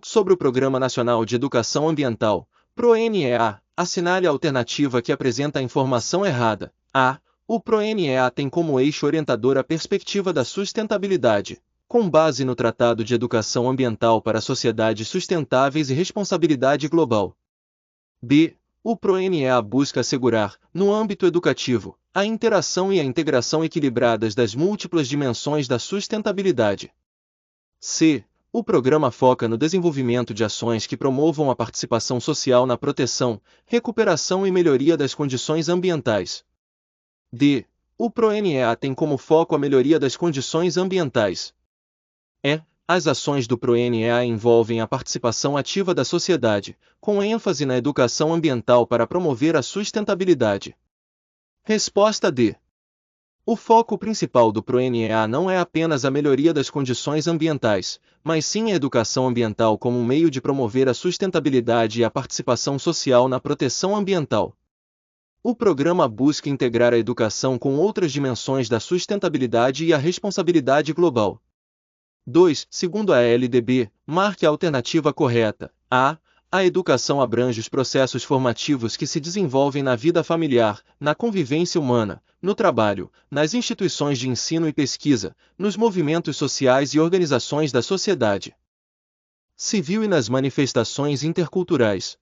Sobre o Programa Nacional de Educação Ambiental, PRONEA, assinale a alternativa que apresenta a informação errada. A. O PRONEA tem como eixo orientador a perspectiva da sustentabilidade, com base no Tratado de Educação Ambiental para Sociedades Sustentáveis e Responsabilidade Global. B. O PRONEA busca assegurar, no âmbito educativo, a interação e a integração equilibradas das múltiplas dimensões da sustentabilidade. C. O programa foca no desenvolvimento de ações que promovam a participação social na proteção, recuperação e melhoria das condições ambientais. D. O PRONEA tem como foco a melhoria das condições ambientais. E. As ações do PRONEA envolvem a participação ativa da sociedade, com ênfase na educação ambiental para promover a sustentabilidade. Resposta D. O foco principal do PRONEA não é apenas a melhoria das condições ambientais, mas sim a educação ambiental como um meio de promover a sustentabilidade e a participação social na proteção ambiental. O programa busca integrar a educação com outras dimensões da sustentabilidade e a responsabilidade global. 2. Segundo a LDB, marque a alternativa correta. A. A educação abrange os processos formativos que se desenvolvem na vida familiar, na convivência humana, no trabalho, nas instituições de ensino e pesquisa, nos movimentos sociais e organizações da sociedade civil e nas manifestações interculturais.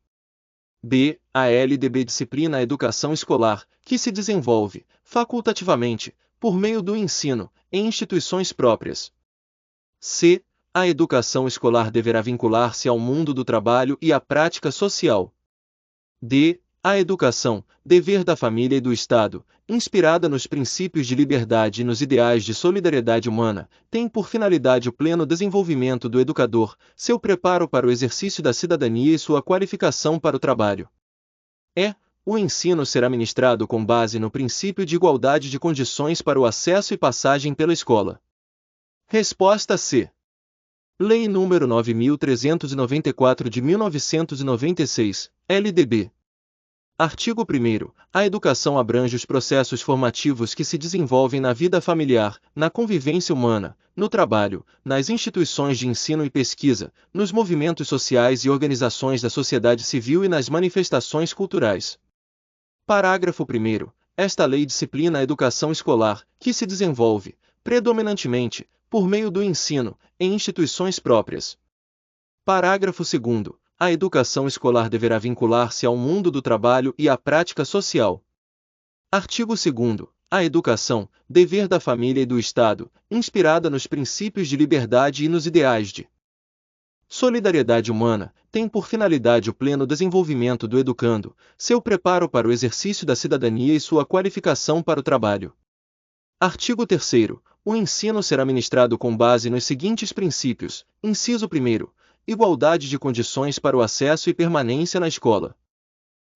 B. A LDB disciplina a educação escolar, que se desenvolve, facultativamente, por meio do ensino, em instituições próprias. C. A educação escolar deverá vincular-se ao mundo do trabalho e à prática social. D. A educação, dever da família e do Estado, inspirada nos princípios de liberdade e nos ideais de solidariedade humana, tem por finalidade o pleno desenvolvimento do educador, seu preparo para o exercício da cidadania e sua qualificação para o trabalho. E. O ensino será ministrado com base no princípio de igualdade de condições para o acesso e passagem pela escola. Resposta C. Lei nº 9.394 de 1996, LDB. Artigo 1º. A educação abrange os processos formativos que se desenvolvem na vida familiar, na convivência humana, no trabalho, nas instituições de ensino e pesquisa, nos movimentos sociais e organizações da sociedade civil e nas manifestações culturais. Parágrafo 1º. Esta lei disciplina a educação escolar, que se desenvolve, predominantemente, por meio do ensino, em instituições próprias. Parágrafo 2º. A educação escolar deverá vincular-se ao mundo do trabalho e à prática social. Artigo 2º. A educação, dever da família e do Estado, inspirada nos princípios de liberdade e nos ideais de solidariedade humana, tem por finalidade o pleno desenvolvimento do educando, seu preparo para o exercício da cidadania e sua qualificação para o trabalho. Artigo 3º. O ensino será ministrado com base nos seguintes princípios. Inciso 1º. Igualdade de condições para o acesso e permanência na escola.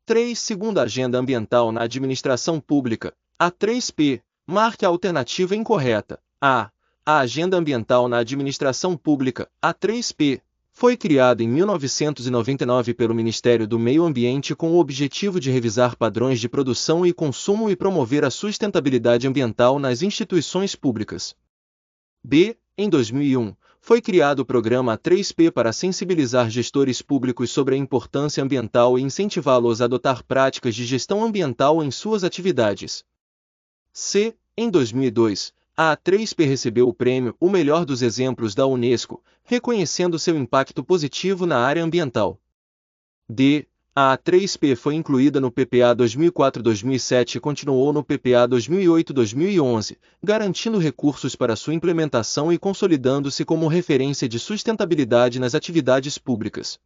3. Segundo a Agenda Ambiental na Administração Pública, A3P, marque a alternativa incorreta. A. A Agenda Ambiental na Administração Pública, A3P, foi criada em 1999 pelo Ministério do Meio Ambiente com o objetivo de revisar padrões de produção e consumo e promover a sustentabilidade ambiental nas instituições públicas. B. Em 2001, foi criado o programa A3P para sensibilizar gestores públicos sobre a importância ambiental e incentivá-los a adotar práticas de gestão ambiental em suas atividades. C. Em 2002, a A3P recebeu o prêmio O Melhor dos Exemplos da Unesco, reconhecendo seu impacto positivo na área ambiental. D. A A3P foi incluída no PPA 2004-2007 e continuou no PPA 2008-2011, garantindo recursos para sua implementação e consolidando-se como referência de sustentabilidade nas atividades públicas.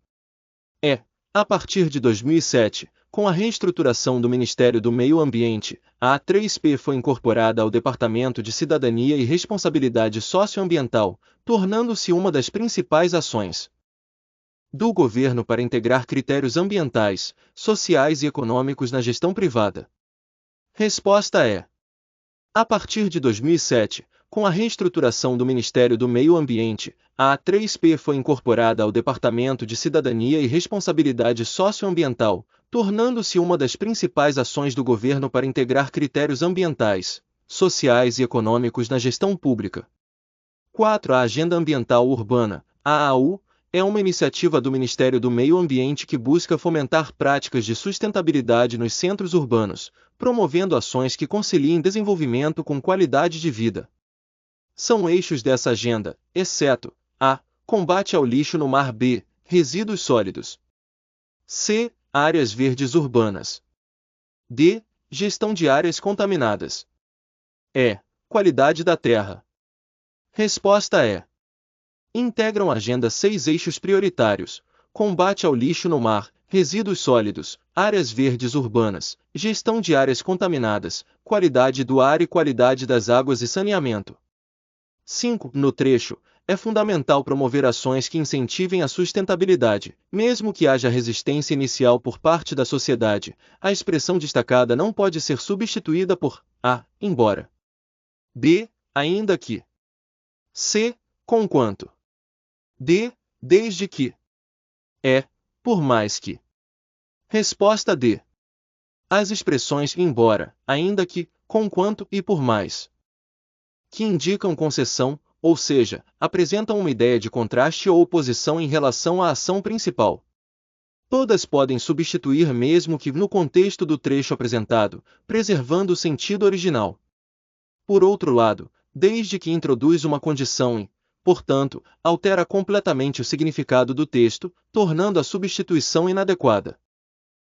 E. A partir de 2007, com a reestruturação do Ministério do Meio Ambiente, a A3P foi incorporada ao Departamento de Cidadania e Responsabilidade Socioambiental, tornando-se uma das principais ações do governo para integrar critérios ambientais, sociais e econômicos na gestão privada. Resposta é: a partir de 2007, com a reestruturação do Ministério do Meio Ambiente, a A3P foi incorporada ao Departamento de Cidadania e Responsabilidade Socioambiental, tornando-se uma das principais ações do governo para integrar critérios ambientais, sociais e econômicos na gestão pública. 4. A Agenda Ambiental Urbana, AAU, é uma iniciativa do Ministério do Meio Ambiente que busca fomentar práticas de sustentabilidade nos centros urbanos, promovendo ações que conciliem desenvolvimento com qualidade de vida. São eixos dessa agenda, exceto a. Combate ao lixo no mar. B. Resíduos sólidos. C. Áreas verdes urbanas. D. Gestão de áreas contaminadas. E. Qualidade da terra. Resposta é: integram a agenda 6 eixos prioritários: combate ao lixo no mar, resíduos sólidos, áreas verdes urbanas, gestão de áreas contaminadas, qualidade do ar e qualidade das águas e saneamento. 5. No trecho, é fundamental promover ações que incentivem a sustentabilidade, mesmo que haja resistência inicial por parte da sociedade. A expressão destacada não pode ser substituída por a, embora. B, ainda que. C, conquanto. D, desde que. E, por mais que. Resposta D. As expressões embora, ainda que, conquanto e por mais, que indicam concessão, ou seja, apresentam uma ideia de contraste ou oposição em relação à ação principal. Todas podem substituir mesmo que no contexto do trecho apresentado, preservando o sentido original. Por outro lado, desde que introduz uma condição e, portanto, altera completamente o significado do texto, tornando a substituição inadequada.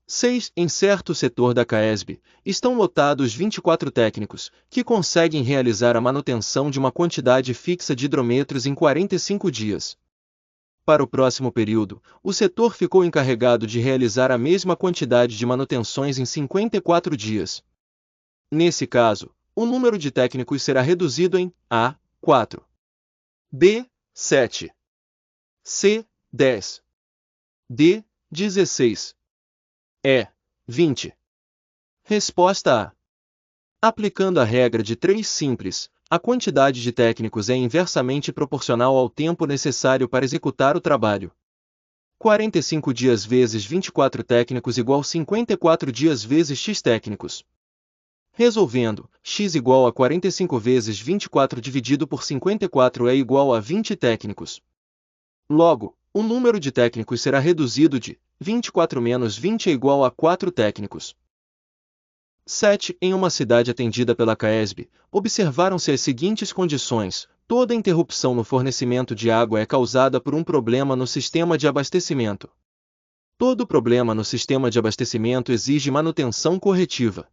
6. Em certo setor da CAESB, estão lotados 24 técnicos, que conseguem realizar a manutenção de uma quantidade fixa de hidrômetros em 45 dias. Para o próximo período, o setor ficou encarregado de realizar a mesma quantidade de manutenções em 54 dias. Nesse caso, o número de técnicos será reduzido em A. 4. B. 7. C. 10. D. 16. E. 20. Resposta A. Aplicando a regra de 3 simples, a quantidade de técnicos é inversamente proporcional ao tempo necessário para executar o trabalho. 45 dias vezes 24 técnicos igual 54 dias vezes x técnicos. Resolvendo, x igual a 45 vezes 24 dividido por 54 é igual a 20 técnicos. Logo, o número de técnicos será reduzido de 24 menos 20 é igual a 4 técnicos. 7. Em uma cidade atendida pela CAESB, observaram-se as seguintes condições: toda interrupção no fornecimento de água é causada por um problema no sistema de abastecimento. Todo problema no sistema de abastecimento exige manutenção corretiva.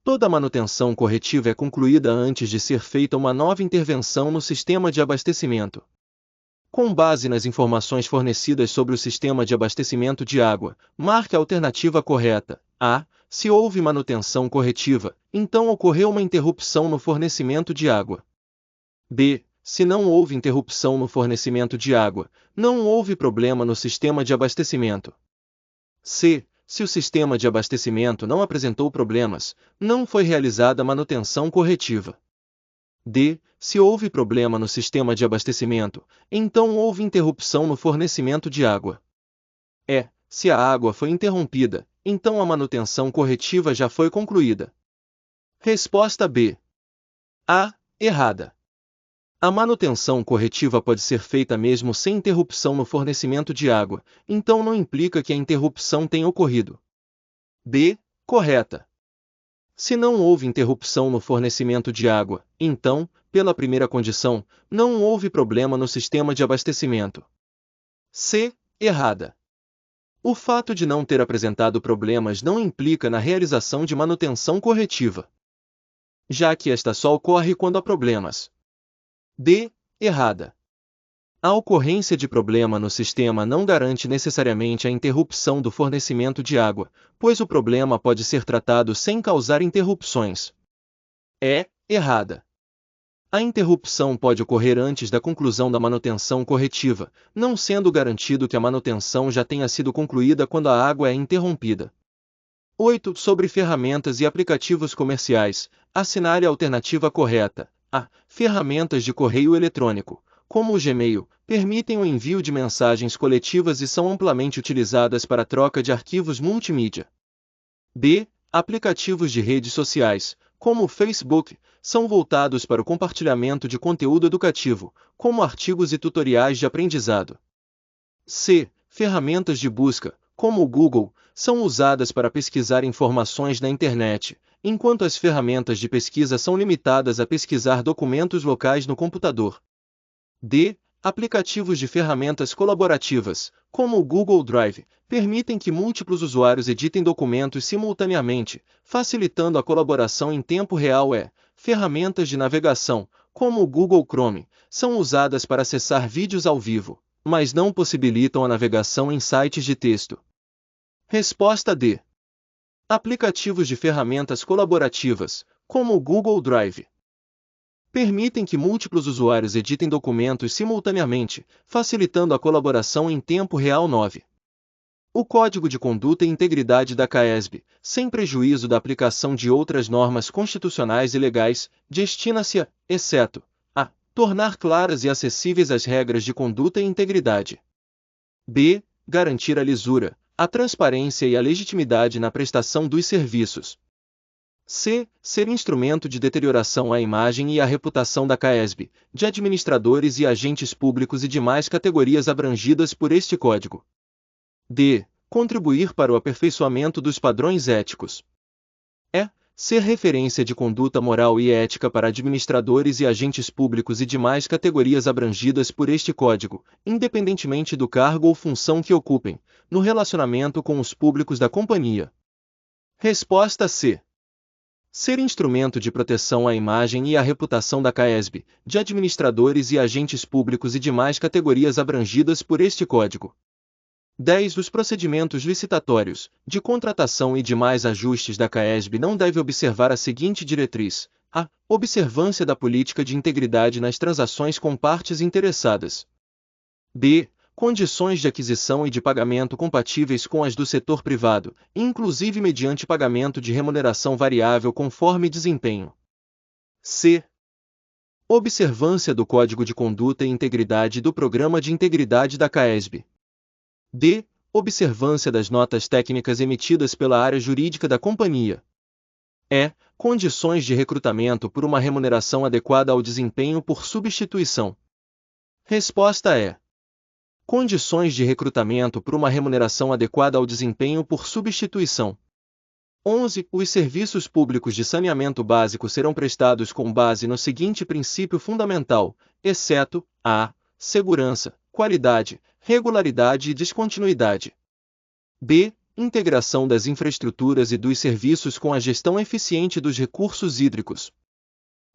Toda manutenção corretiva é concluída antes de ser feita uma nova intervenção no sistema de abastecimento. Com base nas informações fornecidas sobre o sistema de abastecimento de água, marque a alternativa correta. A. Se houve manutenção corretiva, então ocorreu uma interrupção no fornecimento de água. B. Se não houve interrupção no fornecimento de água, não houve problema no sistema de abastecimento. C. Se o sistema de abastecimento não apresentou problemas, não foi realizada manutenção corretiva. D. Se houve problema no sistema de abastecimento, então houve interrupção no fornecimento de água. E. Se a água foi interrompida, então a manutenção corretiva já foi concluída. Resposta B. A. Errada. A manutenção corretiva pode ser feita mesmo sem interrupção no fornecimento de água, então não implica que a interrupção tenha ocorrido. B. Correta. Se não houve interrupção no fornecimento de água, então, pela primeira condição, não houve problema no sistema de abastecimento. C. Errada. O fato de não ter apresentado problemas não implica na realização de manutenção corretiva, já que esta só ocorre quando há problemas. D. Errada. A ocorrência de problema no sistema não garante necessariamente a interrupção do fornecimento de água, pois o problema pode ser tratado sem causar interrupções. E. Errada. A interrupção pode ocorrer antes da conclusão da manutenção corretiva, não sendo garantido que a manutenção já tenha sido concluída quando a água é interrompida. 8. Sobre ferramentas e aplicativos comerciais, assinale a alternativa correta. A. Ferramentas de correio eletrônico, como o Gmail, permitem o envio de mensagens coletivas e são amplamente utilizadas para a troca de arquivos multimídia. B. Aplicativos de redes sociais, como o Facebook, são voltados para o compartilhamento de conteúdo educativo, como artigos e tutoriais de aprendizado. C. Ferramentas de busca, como o Google, são usadas para pesquisar informações na internet, enquanto as ferramentas de pesquisa são limitadas a pesquisar documentos locais no computador. D. Aplicativos de ferramentas colaborativas, como o Google Drive, permitem que múltiplos usuários editem documentos simultaneamente, facilitando a colaboração em tempo real. E. Ferramentas de navegação, como o Google Chrome, são usadas para acessar vídeos ao vivo, mas não possibilitam a navegação em sites de texto. Resposta D. Aplicativos de ferramentas colaborativas, como o Google Drive, permitem que múltiplos usuários editem documentos simultaneamente, facilitando a colaboração em tempo real. 9. O Código de Conduta e Integridade da CAESB, sem prejuízo da aplicação de outras normas constitucionais e legais, destina-se a, exceto, a tornar claras e acessíveis as regras de conduta e integridade. B. Garantir a lisura, a transparência e a legitimidade na prestação dos serviços. C. Ser instrumento de deterioração à imagem e à reputação da CAESB, de administradores e agentes públicos e demais categorias abrangidas por este Código. D. Contribuir para o aperfeiçoamento dos padrões éticos. E. Ser referência de conduta moral e ética para administradores e agentes públicos e demais categorias abrangidas por este Código, independentemente do cargo ou função que ocupem, no relacionamento com os públicos da companhia. Resposta C. Ser instrumento de proteção à imagem e à reputação da CAESB, de administradores e agentes públicos e demais categorias abrangidas por este Código. 10. Os procedimentos licitatórios, de contratação e demais ajustes da CAESB não deve observar a seguinte diretriz: a. Observância da política de integridade nas transações com partes interessadas. B. Condições de aquisição e de pagamento compatíveis com as do setor privado, inclusive mediante pagamento de remuneração variável conforme desempenho. C. Observância do Código de Conduta e Integridade do Programa de Integridade da CAESB. D. Observância das notas técnicas emitidas pela área jurídica da companhia. E. Condições de recrutamento por uma remuneração adequada ao desempenho por substituição. Resposta é: condições de recrutamento por uma remuneração adequada ao desempenho por substituição. 11. Os serviços públicos de saneamento básico serão prestados com base no seguinte princípio fundamental, exceto a. Segurança, qualidade, regularidade e descontinuidade. B. Integração das infraestruturas e dos serviços com a gestão eficiente dos recursos hídricos.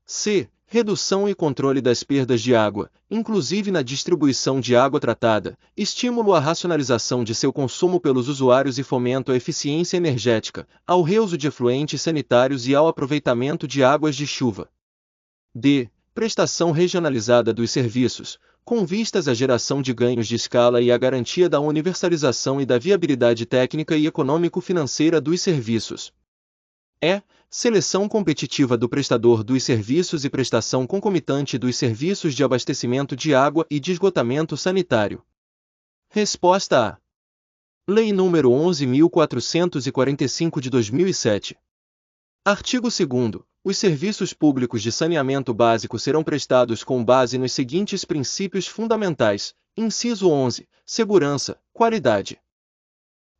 C. Redução e controle das perdas de água, inclusive na distribuição de água tratada, estímulo à racionalização de seu consumo pelos usuários e fomento à eficiência energética, ao reuso de efluentes sanitários e ao aproveitamento de águas de chuva. D. Prestação regionalizada dos serviços, com vistas à geração de ganhos de escala e à garantia da universalização e da viabilidade técnica e econômico-financeira dos serviços. E. Seleção competitiva do prestador dos serviços e prestação concomitante dos serviços de abastecimento de água e de esgotamento sanitário. Resposta A. Lei nº 11.445 de 2007. Artigo 2º. Os serviços públicos de saneamento básico serão prestados com base nos seguintes princípios fundamentais. Inciso 11. Segurança, qualidade,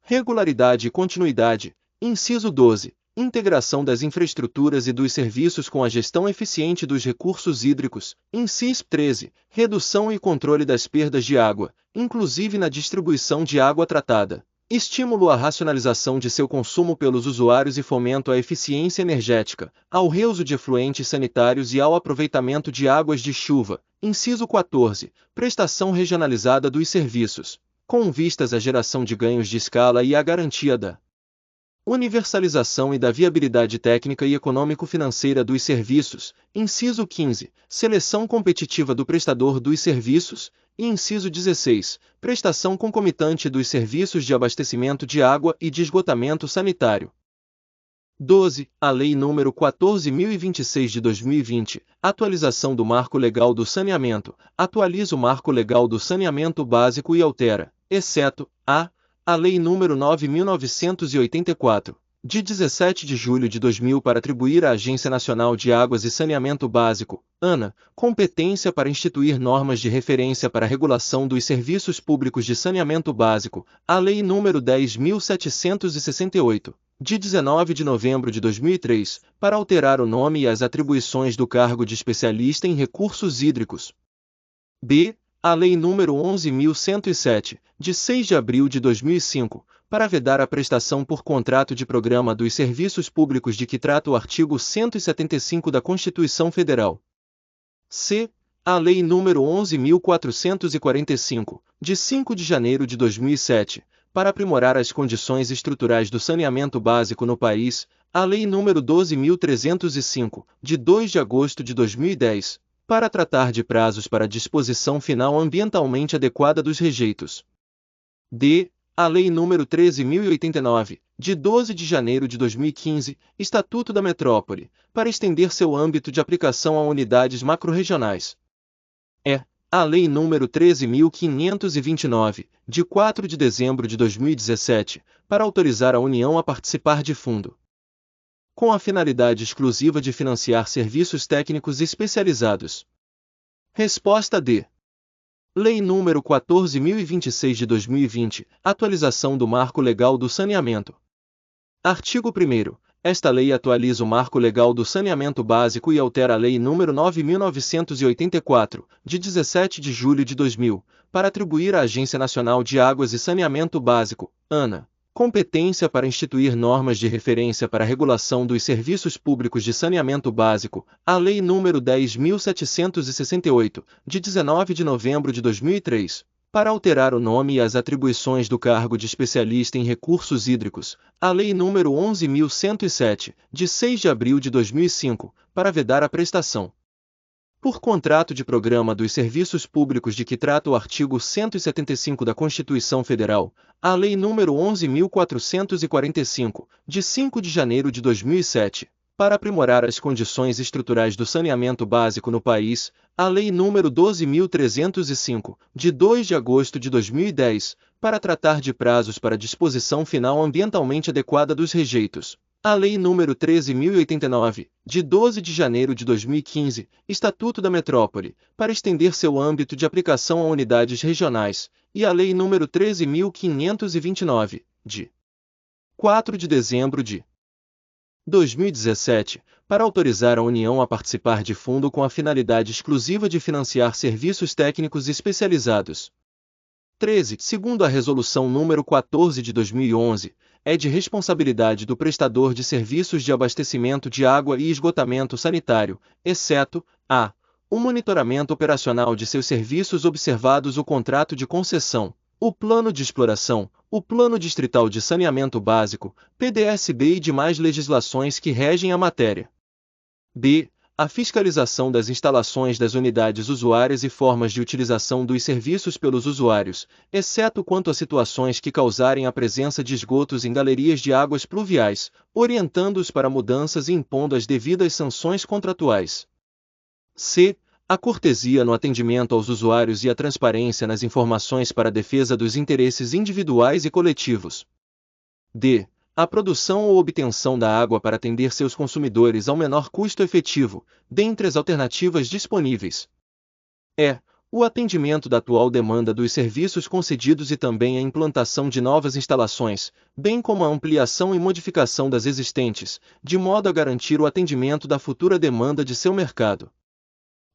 regularidade e continuidade. Inciso 12. Integração das infraestruturas e dos serviços com a gestão eficiente dos recursos hídricos. Inciso 13. Redução e controle das perdas de água, inclusive na distribuição de água tratada. Estímulo à racionalização de seu consumo pelos usuários e fomento à eficiência energética, ao reuso de efluentes sanitários e ao aproveitamento de águas de chuva. Inciso 14. Prestação regionalizada dos serviços, com vistas à geração de ganhos de escala e à garantia da universalização e da viabilidade técnica e econômico-financeira dos serviços. Inciso 15. Seleção competitiva do prestador dos serviços. E inciso 16. Prestação concomitante dos serviços de abastecimento de água e de esgotamento sanitário. 12. A Lei nº 14.026 de 2020, atualização do Marco Legal do Saneamento, atualiza o Marco Legal do Saneamento Básico e altera, exceto, a Lei nº 9.984, de 17 de julho de 2000 para atribuir à Agência Nacional de Águas e Saneamento Básico, ANA, competência para instituir normas de referência para a regulação dos serviços públicos de saneamento básico, a Lei nº 10.768, de 19 de novembro de 2003, para alterar o nome e as atribuições do cargo de especialista em recursos hídricos. B. A Lei nº 11.107, de 6 de abril de 2005, para vedar a prestação por contrato de programa dos serviços públicos de que trata o artigo 175 da Constituição Federal. C. A Lei nº 11.445, de 5 de janeiro de 2007, para aprimorar as condições estruturais do saneamento básico no país, a Lei nº 12.305, de 2 de agosto de 2010, para tratar de prazos para disposição final ambientalmente adequada dos rejeitos. D. A Lei nº 13.089, de 12 de janeiro de 2015, Estatuto da Metrópole, para estender seu âmbito de aplicação a unidades macrorregionais. E. A Lei nº 13.529, de 4 de dezembro de 2017, para autorizar a União a participar de fundo com a finalidade exclusiva de financiar serviços técnicos especializados. Resposta D. Lei nº 14.026 de 2020, atualização do Marco Legal do Saneamento. Artigo 1º. Esta lei atualiza o Marco Legal do Saneamento Básico e altera a Lei nº 9.984, de 17 de julho de 2000, para atribuir à Agência Nacional de Águas e Saneamento Básico, ANA, competência para instituir normas de referência para a regulação dos serviços públicos de saneamento básico, a Lei nº 10.768, de 19 de novembro de 2003, para alterar o nome e as atribuições do cargo de especialista em recursos hídricos, a Lei nº 11.107, de 6 de abril de 2005, para vedar a prestação por contrato de programa dos serviços públicos de que trata o artigo 175 da Constituição Federal, a Lei nº 11.445, de 5 de janeiro de 2007, para aprimorar as condições estruturais do saneamento básico no país, a Lei nº 12.305, de 2 de agosto de 2010, para tratar de prazos para disposição final ambientalmente adequada dos rejeitos, a Lei nº 13.089, de 12 de janeiro de 2015, Estatuto da Metrópole, para estender seu âmbito de aplicação a unidades regionais, e a Lei nº 13.529, de 4 de dezembro de 2017, para autorizar a União a participar de fundo com a finalidade exclusiva de financiar serviços técnicos especializados. 13. Segundo a Resolução nº 14 de 2011, é de responsabilidade do prestador de serviços de abastecimento de água e esgotamento sanitário, exceto a. O monitoramento operacional de seus serviços observados o contrato de concessão, o plano de exploração, o Plano Distrital de Saneamento Básico, PDSB e demais legislações que regem a matéria. B. A fiscalização das instalações das unidades usuárias e formas de utilização dos serviços pelos usuários, exceto quanto a situações que causarem a presença de esgotos em galerias de águas pluviais, orientando-os para mudanças e impondo as devidas sanções contratuais. C. A cortesia no atendimento aos usuários e a transparência nas informações para a defesa dos interesses individuais e coletivos. D. A produção ou obtenção da água para atender seus consumidores ao menor custo efetivo, dentre as alternativas disponíveis. E. O atendimento da atual demanda dos serviços concedidos e também a implantação de novas instalações, bem como a ampliação e modificação das existentes, de modo a garantir o atendimento da futura demanda de seu mercado.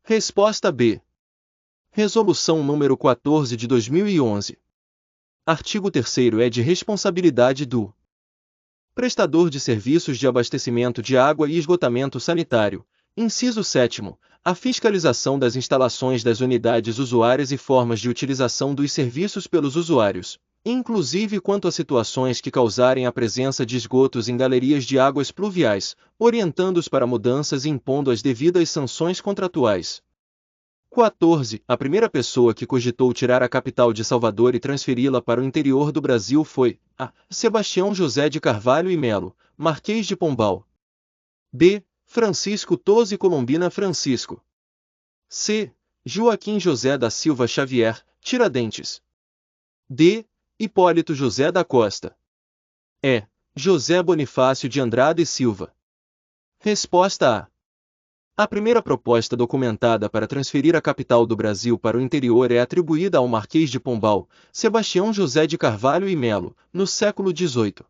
Resposta B. Resolução nº 14 de 2011. Artigo 3º é de responsabilidade do prestador de serviços de abastecimento de água e esgotamento sanitário. Inciso 7º. A fiscalização das instalações das unidades usuárias e formas de utilização dos serviços pelos usuários, inclusive quanto a situações que causarem a presença de esgotos em galerias de águas pluviais, orientando-os para mudanças e impondo as devidas sanções contratuais. 14. A primeira pessoa que cogitou tirar a capital de Salvador e transferi-la para o interior do Brasil foi a. Sebastião José de Carvalho e Melo, Marquês de Pombal. B. Francisco Tosi Colombina Francisco. C. Joaquim José da Silva Xavier, Tiradentes. D. Hipólito José da Costa. E. José Bonifácio de Andrade e Silva. Resposta A. A primeira proposta documentada para transferir a capital do Brasil para o interior é atribuída ao Marquês de Pombal, Sebastião José de Carvalho e Melo, no século XVIII.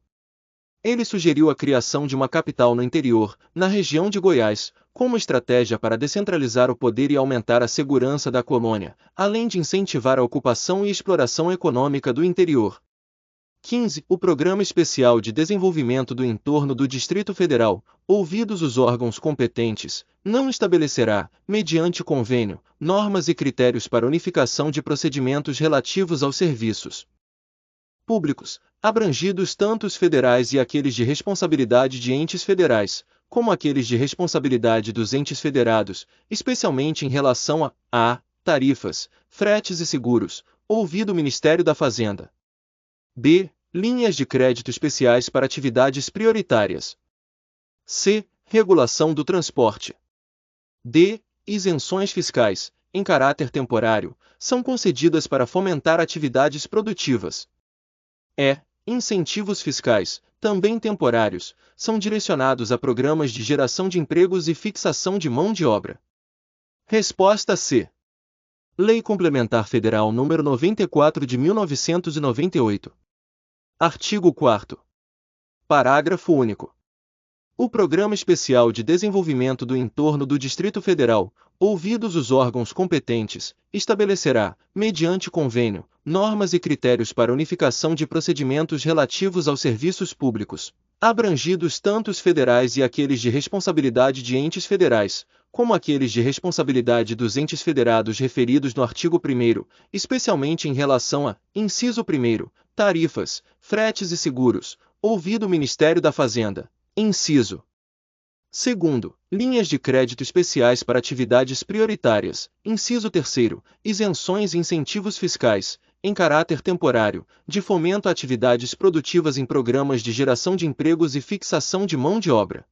Ele sugeriu a criação de uma capital no interior, na região de Goiás, como estratégia para descentralizar o poder e aumentar a segurança da colônia, além de incentivar a ocupação e exploração econômica do interior. 15. O Programa Especial de Desenvolvimento do Entorno do Distrito Federal, ouvidos os órgãos competentes, não estabelecerá, mediante convênio, normas e critérios para unificação de procedimentos relativos aos serviços públicos, abrangidos tanto os federais e aqueles de responsabilidade de entes federais, como aqueles de responsabilidade dos entes federados, especialmente em relação a tarifas, fretes e seguros, ouvido o Ministério da Fazenda. B. Linhas de crédito especiais para atividades prioritárias. C. Regulação do transporte. D. Isenções fiscais, em caráter temporário, são concedidas para fomentar atividades produtivas. E. Incentivos fiscais, também temporários, são direcionados a programas de geração de empregos e fixação de mão de obra. Resposta C. Lei Complementar Federal nº 94 de 1998. Artigo 4º. Parágrafo único. O Programa Especial de Desenvolvimento do Entorno do Distrito Federal, ouvidos os órgãos competentes, estabelecerá, mediante convênio, normas e critérios para unificação de procedimentos relativos aos serviços públicos, abrangidos tanto os federais e aqueles de responsabilidade de entes federais, como aqueles de responsabilidade dos entes federados referidos no artigo 1º, especialmente em relação a, inciso 1º, tarifas, fretes e seguros, ouvido o Ministério da Fazenda. Inciso 2º, linhas de crédito especiais para atividades prioritárias. Inciso 3º, isenções e incentivos fiscais, em caráter temporário, de fomento a atividades produtivas em programas de geração de empregos e fixação de mão de obra.